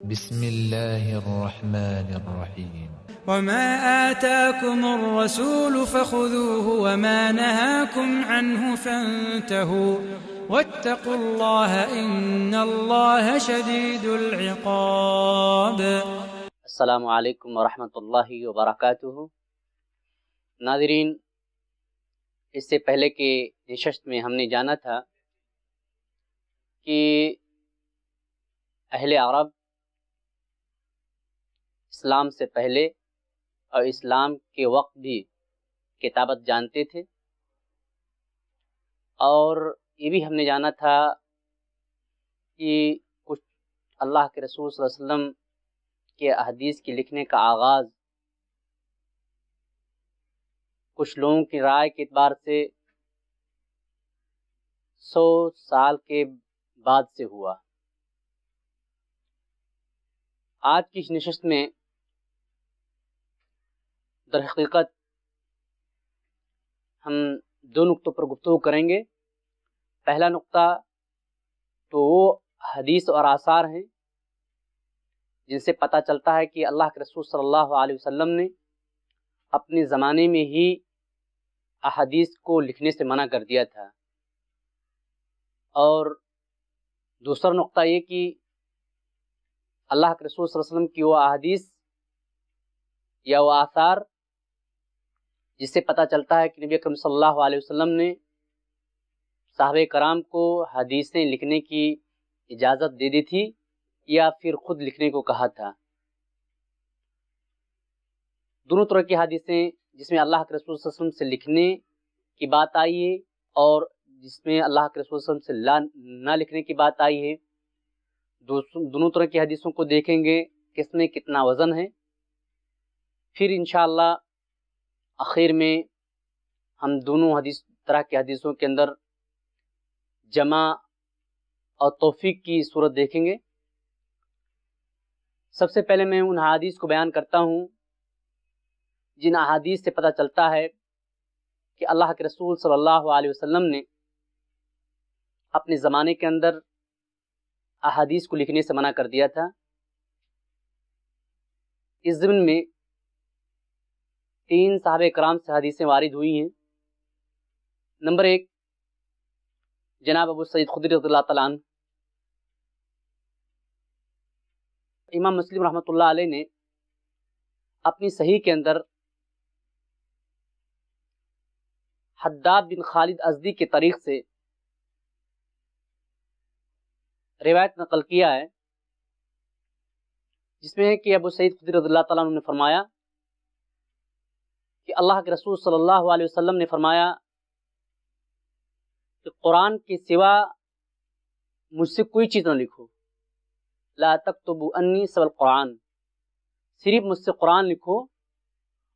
بسم اللہ الرحمن الرحیم وما آتاكم الرسول فخذوه وما نهاكم عنه فانتهوا واتقوا الله إن الله شديد العقاب۔ السلام علیکم ورحمۃ اللہ وبرکاتہ۔ ناظرین، اس سے پہلے کے نشست میں ہم نے جانا تھا کہ اہل عرب اسلام سے پہلے اور اسلام کے وقت بھی کتابت جانتے تھے، اور یہ بھی ہم نے جانا تھا کہ کچھ اللہ کے رسول صلی اللہ علیہ وسلم کے احادیث کے لکھنے کا آغاز کچھ لوگوں کی رائے کے اعتبار سے 100 سال کے بعد سے ہوا۔ آج کی اس نشست میں در حقیقت ہم 2 نقطوں پر گفتگو کریں گے۔ پہلا نقطہ تو وہ حدیث اور آثار ہیں جن سے پتہ چلتا ہے کہ اللہ کے رسول صلی اللہ علیہ وسلم نے اپنے زمانے میں ہی احادیث کو لکھنے سے منع کر دیا تھا، اور دوسرا نقطہ یہ کہ اللہ کے رسول صلی اللہ علیہ وسلم کی وہ احادیث یا وہ آثار جس سے پتہ چلتا ہے کہ نبی اکرم صلی اللہ علیہ وسلم نے صحابہ کرام کو حدیثیں لکھنے کی اجازت دے دی تھی یا پھر خود لکھنے کو کہا تھا۔ دونوں طرح کی حدیثیں جس میں اللہ کے رسول صلی اللہ علیہ وسلم سے لکھنے کی بات آئی ہے اور جس میں اللہ کے رسول صلی اللہ علیہ وسلم سے نہ لکھنے کی بات آئی ہے، دونوں طرح کی حدیثوں کو دیکھیں گے کس میں کتنا وزن ہے۔ پھر انشاءاللہ آخر میں ہم دونوں طرح کی حدیثوں کے اندر جمع اور توفیق کی صورت دیکھیں گے۔ سب سے پہلے میں ان احادیث کو بیان کرتا ہوں جن احادیث سے پتہ چلتا ہے کہ اللہ کے رسول صلی اللہ علیہ وسلم نے اپنے زمانے کے اندر احادیث کو لکھنے سے منع کر دیا تھا۔ اس ضمن میں 3 صحابہ کرام سے حدیثیں وارد ہوئی ہیں۔ نمبر 1 جناب ابو سعید خدری رضی اللہ تعالیٰ عنہ۔ امام مسلم رحمۃ اللہ علیہ نے اپنی صحیح کے اندر حداد بن خالد ازدی کے طریق سے روایت نقل کیا ہے، جس میں ہے کہ ابو سعید خدری رضی اللہ تعالیٰ عنہ نے فرمایا کہ اللہ کے رسول صلی اللہ علیہ وسلم نے فرمایا کہ قرآن کے سوا مجھ سے کوئی چیز نہ لکھو، لا تکتبوا انی سوى القرآن، صرف مجھ سے قرآن لکھو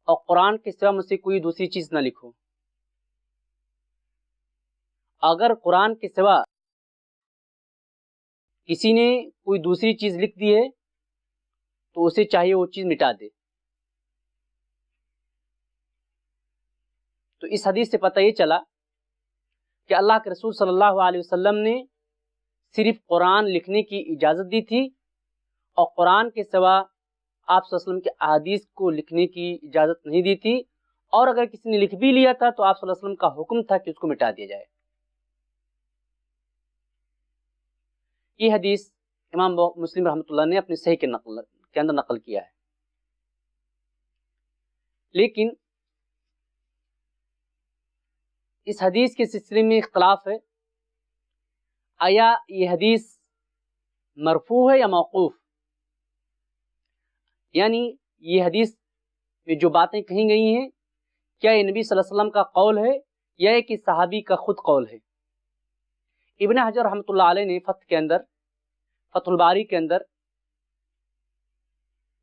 اور قرآن کے سوا مجھ سے کوئی دوسری چیز نہ لکھو۔ اگر قرآن کے سوا کسی نے کوئی دوسری چیز لکھ دی ہے تو اسے چاہیے وہ چیز مٹا دے۔ تو اس حدیث سے پتہ یہ چلا کہ اللہ کے رسول صلی اللہ علیہ وسلم نے صرف قرآن لکھنے کی اجازت دی تھی اور قرآن کے سوا آپ صلی اللہ علیہ وسلم کے احادیث کو لکھنے کی اجازت نہیں دی تھی، اور اگر کسی نے لکھ بھی لیا تھا تو آپ صلی اللہ علیہ وسلم کا حکم تھا کہ اس کو مٹا دیا جائے۔ یہ حدیث امام مسلم رحمۃ اللہ نے اپنے صحیح کے اندر نقل کیا ہے۔ لیکن اس حدیث کے سلسلے میں اختلاف ہے، آیا یہ حدیث مرفوع ہے یا موقوف؟ یعنی یہ حدیث میں جو باتیں کہی گئی ہیں کیا یہ نبی صلی اللہ علیہ وسلم کا قول ہے یا یہ کہ صحابی کا خود قول ہے؟ ابن حجر رحمۃ اللہ علیہ نے فتح الباری کے اندر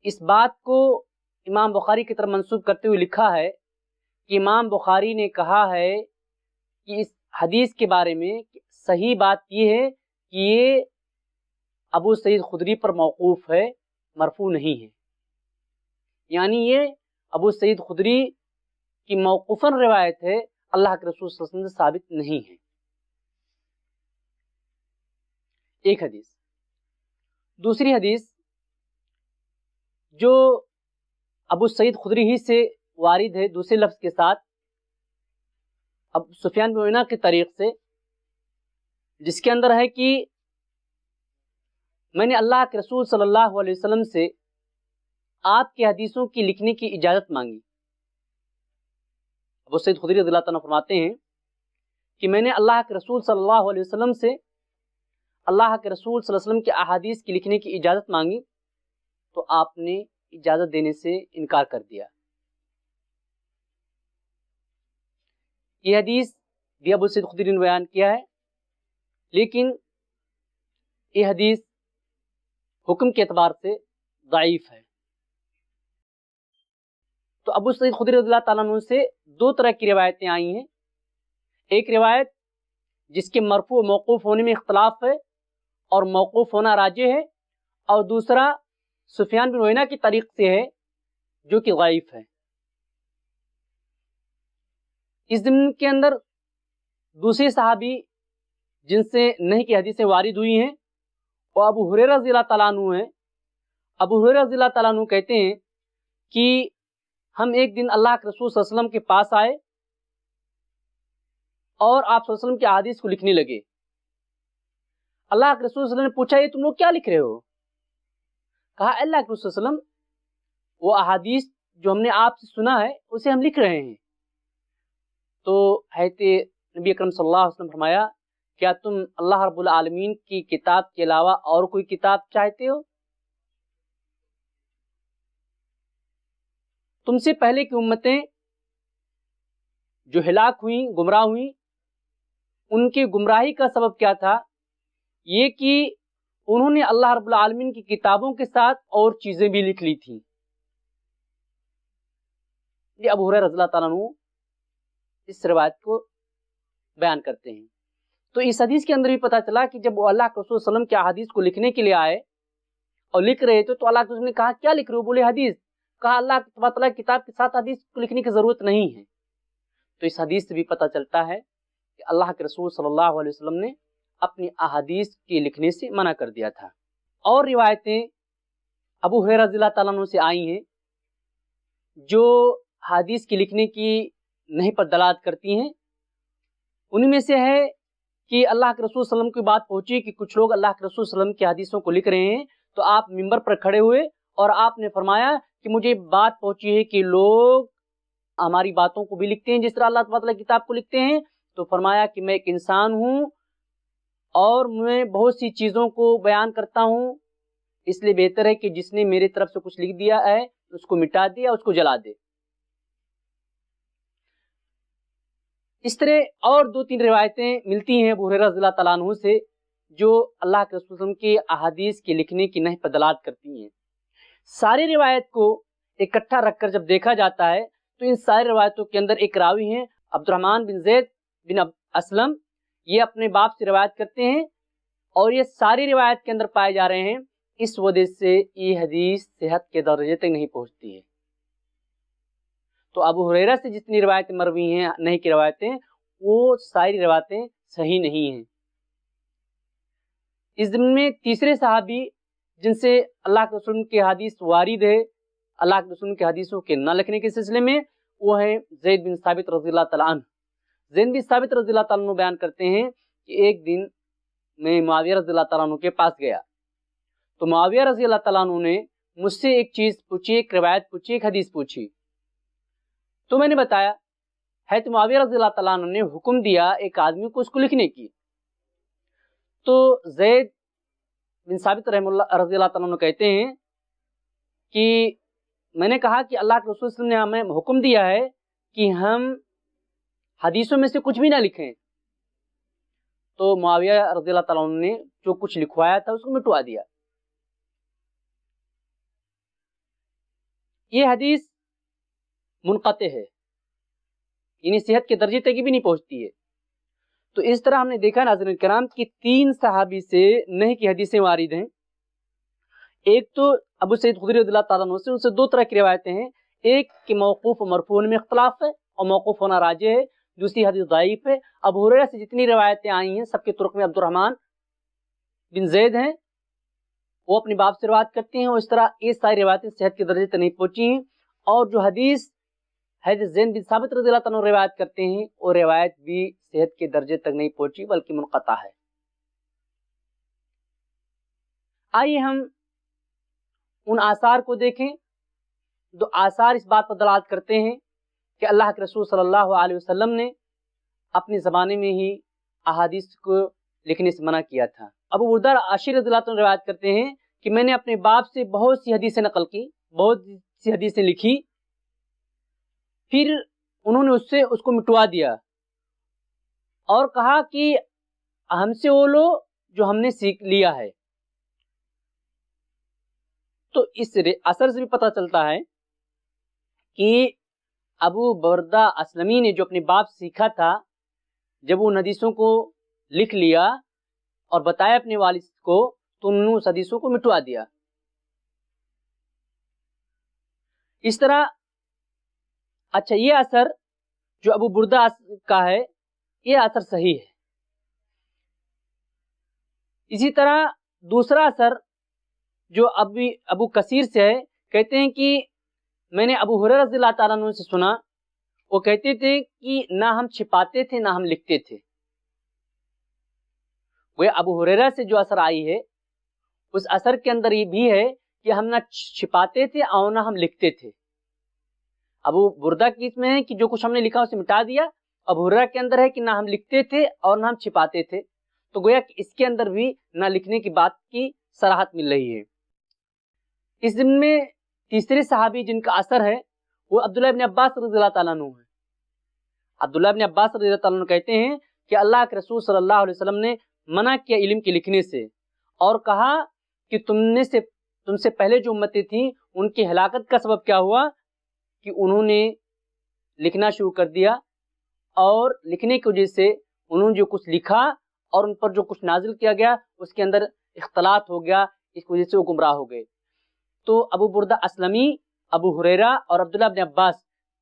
اس بات کو امام بخاری کی طرف منسوب کرتے ہوئے لکھا ہے کہ امام بخاری نے کہا ہے کہ اس حدیث کے بارے میں صحیح بات یہ ہے کہ یہ ابو سعید خدری پر موقوف ہے، مرفوع نہیں ہے۔ یعنی یہ ابو سعید خدری کی موقوفاً روایت ہے، اللہ کے رسول صلی اللہ علیہ وسلم سے ثابت نہیں ہے۔ ایک حدیث۔ دوسری حدیث جو ابو سعید خدری ہی سے وارد ہے دوسرے لفظ کے ساتھ اب سفیان بن عیینہ کے طریق سے، جس کے اندر ہے کہ میں نے اللہ کے رسول صلی اللہ علیہ وسلم سے آپ کی حدیثوں کی لکھنے کی اجازت مانگی۔ ابو سعید خدری رضی اللہ عنہ فرماتے ہیں کہ میں نے اللہ کے رسول صلی اللہ علیہ وسلم سے اللہ کے رسول صلی اللہ علیہ وسلم کے احادیث کی لکھنے کی اجازت مانگی تو آپ نے اجازت دینے سے انکار کر دیا۔ یہ حدیث بھی ابو سعید خدری نے بیان کیا ہے، لیکن یہ حدیث حکم کے اعتبار سے ضعیف ہے۔ تو ابو سعید خدری رضی اللہ تعالیٰ عنہ سے دو طرح کی روایتیں آئی ہیں، ایک روایت جس کے مرفوع و موقوف ہونے میں اختلاف ہے اور موقوف ہونا راجح ہے، اور دوسرا سفیان بن عیینہ کی طریق سے ہے جو کہ ضعیف ہے۔ اس ضمن کے اندر دوسرے صحابی جن سے نہیں کی حدیثیں وارد ہوئی ہیں وہ ابو ہریرہ رضی اللہ تعالیٰ عنہ ہیں۔ ابو ہریرہ رضی اللہ تعالیٰ عنہ کہتے ہیں کہ ہم ایک دن اللہ کے رسول صلی اللہ علیہ وسلم کے پاس آئے اور آپ صلی اللہ علیہ وسلم کی احادیث کو لکھنے لگے۔ اللہ کے رسول صلی اللہ علیہ وسلم نے پوچھا یہ تم لوگ کیا لکھ رہے ہو؟ کہا اللہ کے رسول صلی اللہ علیہ وسلم وہ احادیث جو ہم نے آپ سے سنا ہے اسے ہم لکھ رہے ہیں۔ تو حضرت نبی اکرم صلی اللہ علیہ وسلم فرمایا کیا تم اللہ رب العالمین کی کتاب کے علاوہ اور کوئی کتاب چاہتے ہو؟ تم سے پہلے کی امتیں جو ہلاک ہوئیں گمراہ ہوئیں ان کی گمراہی کا سبب کیا تھا؟ یہ کہ انہوں نے اللہ رب العالمین کی کتابوں کے ساتھ اور چیزیں بھی لکھ لی تھیں۔ یہ ابو ہریرہ رضی اللہ تعالیٰ عنہ اس روایت کو بیان کرتے ہیں۔ تو اس حدیث کے اندر بھی پتہ چلا کہ جب وہ اللہ کے رسول صلی اللہ علیہ وسلم کے احادیث کو لکھنے کے لیے آئے اور لکھ رہے تھے تو اللہ کے رسول نے کہا کیا لکھ رہے ہو؟ بولے حدیث۔ کہا اللہ تعالیٰ کی کتاب کے ساتھ حدیث کو لکھنے کی ضرورت نہیں ہے۔ تو اس حدیث سے بھی پتہ چلتا ہے کہ اللہ کے رسول صلی اللہ علیہ وسلم نے اپنی احادیث کے لکھنے سے منع کر دیا تھا۔ اور روایتیں ابو ہریرہ رضی اللہ تعالیٰ عنہ سے آئی ہیں جو حدیث کے لکھنے کی نہیں پر دلالت کرتی ہیں۔ ان میں سے ہے کہ اللہ کے رسول صلی اللہ علیہ وسلم کی بات پہنچی کہ کچھ لوگ اللہ کے رسول صلی اللہ علیہ وسلم کی حدیثوں کو لکھ رہے ہیں، تو آپ منبر پر کھڑے ہوئے اور آپ نے فرمایا کہ مجھے بات پہنچی ہے کہ لوگ ہماری باتوں کو بھی لکھتے ہیں جس طرح اللہ تعالیٰ کتاب کو لکھتے ہیں۔ تو فرمایا کہ میں ایک انسان ہوں اور میں بہت سی چیزوں کو بیان کرتا ہوں، اس لیے بہتر ہے کہ جس نے میری طرف سے کچھ لکھ دیا ہے اس کو مٹا دے یا اس کو جلا دے۔ اس طرح اور دو تین روایتیں ملتی ہیں ابو ہریرہ رضی اللہ تعالیٰ عنہ سے جو اللہ کے رسول صلی اللہ علیہ وسلم کی احادیث کے لکھنے کی نہی پر دلالت کرتی ہیں۔ ساری روایت کو اکٹھا رکھ کر جب دیکھا جاتا ہے تو ان ساری روایتوں کے اندر ایک راوی ہیں عبد الرحمن بن زید بن اسلم، یہ اپنے باپ سے روایت کرتے ہیں اور یہ ساری روایت کے اندر پائے جا رہے ہیں، اس وجہ سے یہ حدیث صحت کے درجے تک نہیں پہنچتی ہے۔ تو ابو ہریرہ سے جتنی روایتیں مروی ہیں نہیں کی روایتیں وہ ساری روایتیں صحیح نہیں ہیں۔ اس ضمن میں تیسرے صحابی جن سے اللہ کے رسول کی حدیث وارد ہے اللہ کے رسول کی حدیثوں کے نہ لکھنے کے سلسلے میں، وہ ہیں زید بن ثابت رضی اللہ تعالیٰ عنہ۔ زید بن ثابت رضی اللہ تعالیٰ عنہ بیان کرتے ہیں کہ ایک دن میں معاویہ رضی اللہ تعالیٰ عنہ کے پاس گیا تو معاویہ رضی اللہ تعالیٰ عنہ نے مجھ سے ایک چیز پوچھی، ایک روایت پوچھی، ایک حدیث پوچھی۔ تو میں نے بتایا حضرت معاویہ رضی اللہ تعالیٰ عنہ نے حکم دیا ایک آدمی کو اس کو لکھنے کی۔ تو زید بن ثابت رضی اللہ تعالیٰ عنہ کہتے ہیں کہ میں نے کہا کہ اللہ کے رسول صلی اللہ علیہ وسلم نے ہمیں حکم دیا ہے کہ ہم حدیثوں میں سے کچھ بھی نہ لکھیں۔ تو معاویہ رضی اللہ تعالیٰ عنہ نے جو کچھ لکھوایا تھا اس کو مٹوا دیا۔ یہ حدیث منقطع ہے، یعنی صحت کے درجے تک بھی نہیں پہنچتی ہے۔ تو اس طرح ہم نے دیکھا ناظرین کرام کہ تین صحابی سے نہیں کی حدیثیں وارد ہیں۔ ایک تو ابو سعید خدری رضی اللہ تعالیٰ عنہ سے، ان سے دو طرح کی روایتیں ہیں، ایک کہ موقوف و مرفوع میں اختلاف ہے اور موقوف ہونا راجح ہے، دوسری حدیث ضعیف ہے۔ ابو ہریرہ سے جتنی روایتیں آئی ہیں سب کے طرق میں عبد الرحمن بن زید ہیں وہ اپنے باپ سے روایت کرتے ہیں، اور اس طرح یہ ساری روایتیں صحت کے درجے تک نہیں پہنچی ہیں، اور جو حدیث حضرت زید بن ثابت رضی اللہ عنہ روایت کرتے ہیں وہ روایت بھی صحت کے درجے تک نہیں پہنچی بلکہ منقطع ہے۔ آئیے ہم ان آثار کو دیکھیں، جو آثار اس بات پر دلالت کرتے ہیں کہ اللہ کے رسول صلی اللہ علیہ وسلم نے اپنے زمانے میں ہی احادیث کو لکھنے سے منع کیا تھا۔ ابو بردہ عاشر رضی اللہ عنہ روایت کرتے ہیں کہ میں نے اپنے باپ سے بہت سی حدیثیں نقل کی، بہت سی حدیثیں لکھی، پھر انہوں نے اس کو مٹوا دیا اور کہا کہ ہم سے وہ لو جو ہم نے سیکھ لیا ہے۔ تو اس اثر سے بھی پتہ چلتا ہے کہ ابو بردہ اسلمی نے جو اپنے باپ سے سیکھا تھا، جب وہ ان حدیثوں کو لکھ لیا اور بتایا اپنے والد کو تو انہوں نے اس حدیثوں کو مٹوا دیا۔ اس طرح اچھا یہ اثر جو ابو بردہ کا ہے یہ اثر صحیح ہے۔ اسی طرح دوسرا اثر جو ابو کثیر سے ہے، کہتے ہیں کہ میں نے ابو ہریرہ رضی اللہ تعالیٰ عنہ سے سنا، وہ کہتے تھے کہ نہ ہم چھپاتے تھے نہ ہم لکھتے تھے۔ وہ ابو ہریرہ سے جو اثر آئی ہے اس اثر کے اندر یہ بھی ہے کہ ہم نہ چھپاتے تھے اور نہ ہم لکھتے تھے۔ ابو بردہ کی اس میں ہے کہ جو کچھ ہم نے لکھا اسے مٹا دیا، ابو ہریرہ کے اندر ہے کہ نہ ہم لکھتے تھے اور نہ ہم چھپاتے تھے، تو گویا کہ اس کے اندر بھی نہ لکھنے کی بات کی صراحت مل رہی ہے۔ اس ضمن میں تیسرے صحابی جن کا اثر ہے وہ عبداللہ ابن عباس رضی اللہ تعالیٰ عنہ ہے۔ عبداللہ ابن عباس رضی اللہ تعالیٰ عنہ کہتے ہیں کہ اللہ کے رسول صلی اللہ علیہ وسلم نے منع کیا علم کے لکھنے سے، اور کہا کہ تم سے پہلے جو امتیں تھیں ان کی ہلاکت کا سبب کیا ہوا کہ انہوں نے لکھنا شروع کر دیا، اور لکھنے کی وجہ سے انہوں نے جو کچھ لکھا اور ان پر جو کچھ نازل کیا گیا اس کے اندر اختلاط ہو گیا، اس وجہ سے وہ گمراہ ہو گئے۔ تو ابو بردہ اسلمی، ابو ہریرہ اور عبداللہ ابن عباس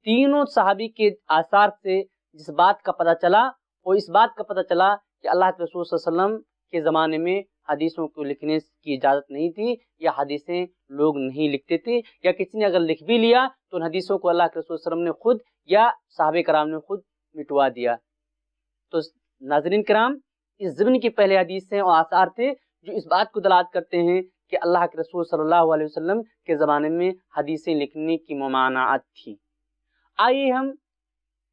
تینوں صحابی کے آثار سے جس بات کا پتہ چلا وہ اس بات کا پتہ چلا کہ اللہ کے رسول صلی اللہ علیہ وسلم کے زمانے میں حدیثوں کو لکھنے کی اجازت نہیں تھی، یا حدیثیں لوگ نہیں لکھتے تھے، یا کسی نے اگر لکھ بھی لیا تو ان حدیثوں کو اللہ کے رسول صلی اللہ علیہ وسلم نے خود یا صحابہ کرام نے خود مٹوا دیا۔ تو ناظرین کرام، اس ضمن کی پہلے حدیثیں اور آثار تھے جو اس بات کو دلالت کرتے ہیں کہ اللہ کے رسول صلی اللہ علیہ وسلم کے زمانے میں حدیثیں لکھنے کی ممانعت تھی۔ آئیے ہم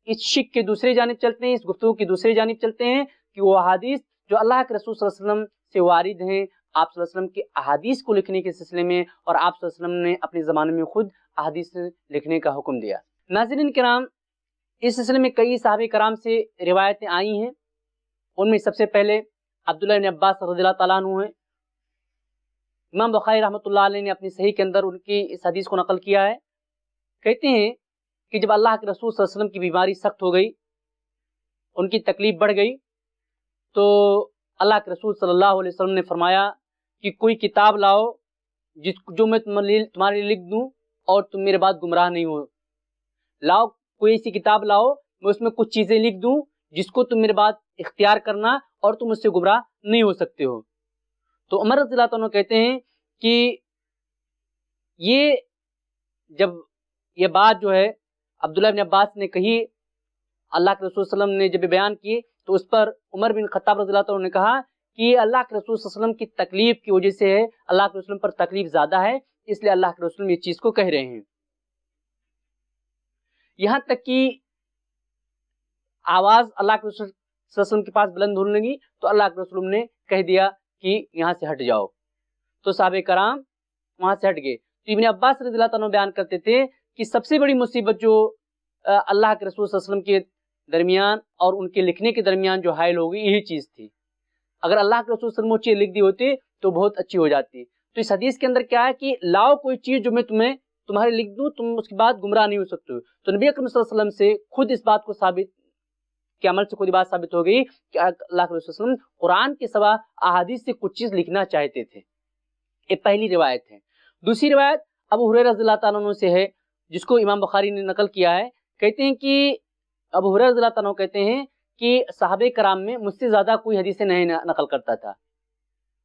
اس شک کے دوسری جانب چلتے ہیں، اس گفتگو کی دوسری جانب چلتے ہیں کہ وہ احادیث جو اللہ کے رسول صلی اللہ علیہ وسلم سے وارد ہیں، آپ صلی اللہ علیہ وسلم کی احادیث کو لکھنے کے سلسلے میں، اور آپ صلی اللہ علیہ وسلم نے اپنے زمانے میں خود احادیث لکھنے کا حکم دیا۔ ناظرین کرام، اس سلسلے میں کئی صحابہ کرام سے روایتیں آئی ہیں، ان میں سب سے پہلے عبداللہ بن عباس رضی اللہ تعالیٰ عنہ ہیں۔ امام بخاری رحمۃ اللہ علیہ نے اپنی صحیح کے اندر ان کی اس حدیث کو نقل کیا ہے، کہتے ہیں کہ جب اللہ کے رسول صلی اللہ علیہ وسلم کی بیماری سخت ہو گئی، ان کی تکلیف بڑھ گئی، تو اللہ کے رسول صلی اللہ علیہ وسلم نے فرمایا کہ کوئی کتاب لاؤ جو میں تمہارے لیے لکھ دوں اور تم میرے بعد گمراہ نہیں ہو۔ لاؤ کوئی ایسی کتاب لاؤ میں اس میں کچھ چیزیں لکھ دوں جس کو تم میرے بعد اختیار کرنا اور تم اس سے گمراہ نہیں ہو سکتے ہو۔ تو عمر رضی اللہ عنہ کہتے ہیں کہ جب یہ بات جو ہے عبداللہ بن عباس نے کہی، اللہ کے رسول صلی اللہ علیہ وسلم نے جب بیان کی، تو اس پر عمر بن خطاب رضی اللہ عنہ نے کہا کہ اللہ کے رسول صلی اللہ علیہ وسلم کی تکلیف کی وجہ سے ہے، اللہ کے رسول پر تکلیف زیادہ ہے، اس لیے اللہ کے رسول اس چیز کو کہہ رہے ہیں۔ یہاں تک کہ آواز اللہ کے رسول صلی اللہ علیہ وسلم کے پاس بلند ہونے لگی تو اللہ کے رسول نے کہہ دیا کہ یہاں سے ہٹ جاؤ، تو صحابہ کرام وہاں سے ہٹ گئے۔ تو ابن عباس رضی اللہ عنہ بیان کرتے تھے کہ سب سے بڑی مصیبت جو اللہ کے رسول صلی اللہ علیہ وسلم کے درمیان اور ان کے لکھنے کے درمیان جو حائل ہو گئی یہی چیز تھی۔ اگر اللہ کے رسول صلی اللہ علیہ وسلم وہ چیز لکھ دی ہوتی تو بہت اچھی ہو جاتی۔ تو اس حدیث کے اندر کیا ہے کہ لاؤ کوئی چیز جو میں تمہارے لکھ دوں، تم اس کے بعد گمراہ نہیں ہو سکتے ہو۔ تو نبی اکرم صلی اللہ علیہ وسلم سے خود اس بات کو ثابت کے عمل سے خود بات ثابت ہو گئی کہ اللہ کے رسول صلی اللہ علیہ وسلم قرآن کے سوا احادیث سے کچھ چیز لکھنا چاہتے تھے۔ یہ پہلی روایت ہے۔ دوسری روایت ابو ہریرہ رضی اللہ تعالیٰ عنہ سے ہے، جس کو امام بخاری نے نقل کیا ہے۔ کہتے ہیں کہ ابو ہریرہ رضی اللہ تعالیٰ عنہ کہتے ہیں کہ صحابہ کرام میں مجھ سے زیادہ کوئی حدیثیں نہیں نقل کرتا تھا۔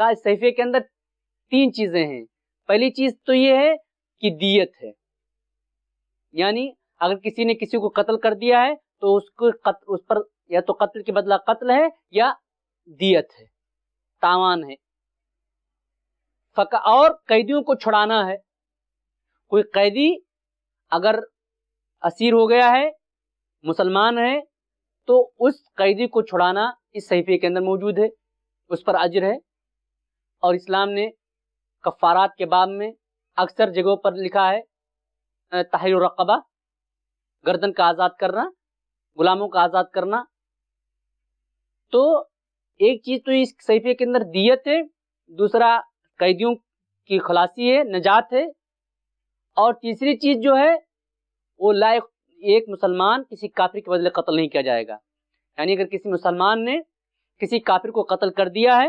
کا اس صحیفے کے اندر 3 چیزیں ہیں. پہلی چیز تو یہ ہے کہ دیت ہے، یعنی اگر کسی نے کسی کو قتل کر دیا ہے تو اس پر یا تو قتل کے بدلہ قتل ہے یا دیت ہے، تاوان ہے. اور قیدیوں کو چھڑانا ہے. کوئی قیدی اگر اسیر ہو گیا ہے، مسلمان ہے، تو اس قیدی کو چھڑانا اس صحیفے کے اندر موجود ہے، اس پر اجر ہے. اور اسلام نے کفارات کے باب میں اکثر جگہوں پر لکھا ہے تحریر الرقبہ، گردن کا آزاد کرنا، غلاموں کا آزاد کرنا. تو ایک چیز تو اس صحیفے کے اندر دیت ہے، دوسرا قیدیوں کی خلاصی ہے، نجات ہے، اور تیسری چیز جو ہے وہ لائق ایک مسلمان کسی کافر کے بدلے قتل نہیں کیا جائے گا. یعنی اگر کسی مسلمان نے کسی کافر کو قتل کر دیا ہے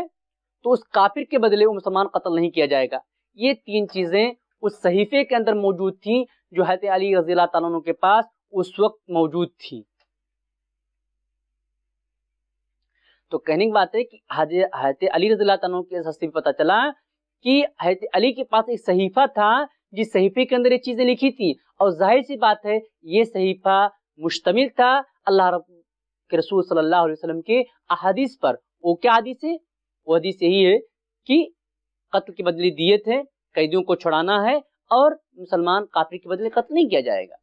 تو اس کافر کے بدلے وہ مسلمان قتل نہیں کیا جائے گا. یہ 3 چیزیں اس صحیفے کے اندر موجود تھیں جو حضرت علی رضی اللہ تعالیٰ عنہ کے پاس اس وقت موجود تھیں. تو کہنے کی بات ہے کہ حضرت علی رضی اللہ تعالیٰ عنہ کے اس حصے پتہ چلا کہ حضرت علی کے پاس ایک صحیفہ تھا جس صحیفے کے اندر یہ چیزیں لکھی تھیں، اور ظاہر سی بات ہے یہ صحیفہ مشتمل تھا اللہ رب کے رسول صلی اللہ علیہ وسلم کے احادیث پر. وہ کیا حدیث ہے؟ وہ حدیث یہی ہے کہ قتل کے بدلے دیت ہے، قیدیوں کو چھڑانا ہے، اور مسلمان کافر کے بدلے قتل نہیں کیا جائے گا.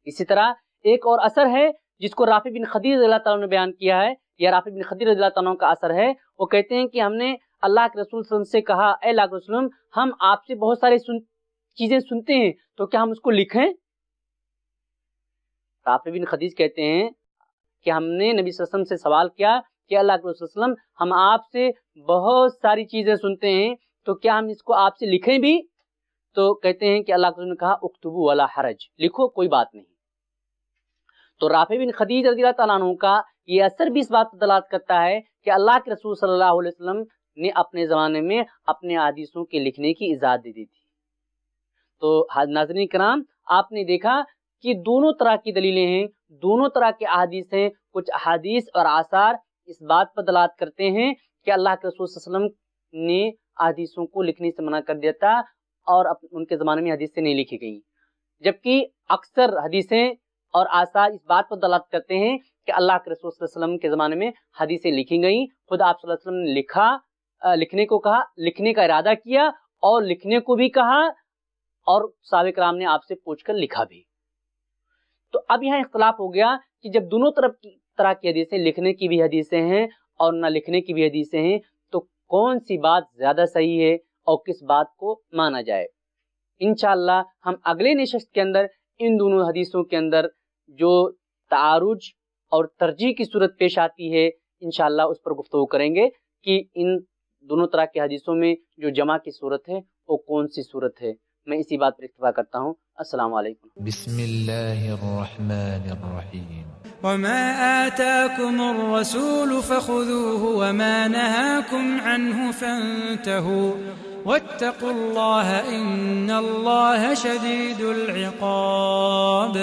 اسی طرح ایک اور اثر ہے جس کو رافع بن خدیج رضی اللہ تعالیٰ نے بیان کیا ہے، یا رافع بن خدیج رضی اللہ تعالیٰ کا اثر ہے. وہ کہتے ہیں کہ ہم نے اللہ کے رسول صلی اللہ علیہ وسلم سے کہا، اے اللہ کے رسول، ہم آپ سے بہت سارے چیزیں سنتے ہیں، تو کیا ہم اس کو لکھیں؟ رافع بن خدیج کہتے ہیں کہ ہم نے نبی صلی اللہ علیہ وسلم سے سوال کیا کہ اللہ کے رسول صلی اللہ علیہ وسلم، ہم آپ سے بہت ساری چیزیں سنتے ہیں، تو کیا ہم اس کو آپ سے لکھیں بھی؟ تو کہتے ہیں کہ اللہ کے رسول نے کہا اکتبوا ولا حرج، لکھو کوئی بات نہیں. تو رافع بن خدیج رضی اللہ تعالیٰ عنہ کا یہ اثر بھی اس بات پر دلالت کرتا ہے کہ اللہ کے رسول صلی اللہ علیہ وسلم نے اپنے زمانے میں اپنے احادیثوں کے لکھنے کی اجازت دے دی تھی. تو ناظرین کرام، آپ نے دیکھا کہ دونوں طرح کی دلیلیں ہیں، دونوں طرح کے احادیث ہیں. کچھ احادیث اور آثار اس بات پر دلالت کرتے ہیں کہ اللہ کے رسول صلی اللہ علیہ وسلم نے احادیثوں کو لکھنے سے منع کر دیا تھا اور ان کے زمانے میں حدیثیں نہیں لکھی گئیں، جبکہ اکثر حدیثیں اور آثار اس بات پر دلالت کرتے ہیں کہ اللہ کے رسول صلی اللہ علیہ وسلم کے زمانے میں حدیثیں لکھی گئیں. خود آپ صلی اللہ علیہ وسلم نے لکھنے کو کہا، لکھنے کا ارادہ کیا اور لکھنے کو بھی کہا، اور صحابہ کرام نے آپ سے پوچھ کر لکھا بھی. تو اب یہاں اختلاف ہو گیا کہ جب دونوں طرح کی حدیثیں، لکھنے کی بھی حدیثیں ہیں اور نہ لکھنے کی بھی حدیثیں ہیں، تو کون سی بات زیادہ صحیح ہے اور کس بات کو مانا جائے؟ انشاءاللہ ہم اگلے نشست کے اندر ان دونوں حدیثوں کے اندر جو تعارض اور ترجیح کی صورت پیش آتی ہے انشاءاللہ اس پر گفتگو کریں گے کہ ان دونوں طرح کی حدیثوں میں جو جمع کی صورت ہے وہ کون سی صورت ہے. میں اسی بات پر اکتفا کرتا ہوں. السلام علیکم. بسم اللہ الرحمن الرحیم. وما آتاكم الرسول فخذوه وما نهاكم عنه فانتهوا واتقوا الله إن الله شديد العقاب.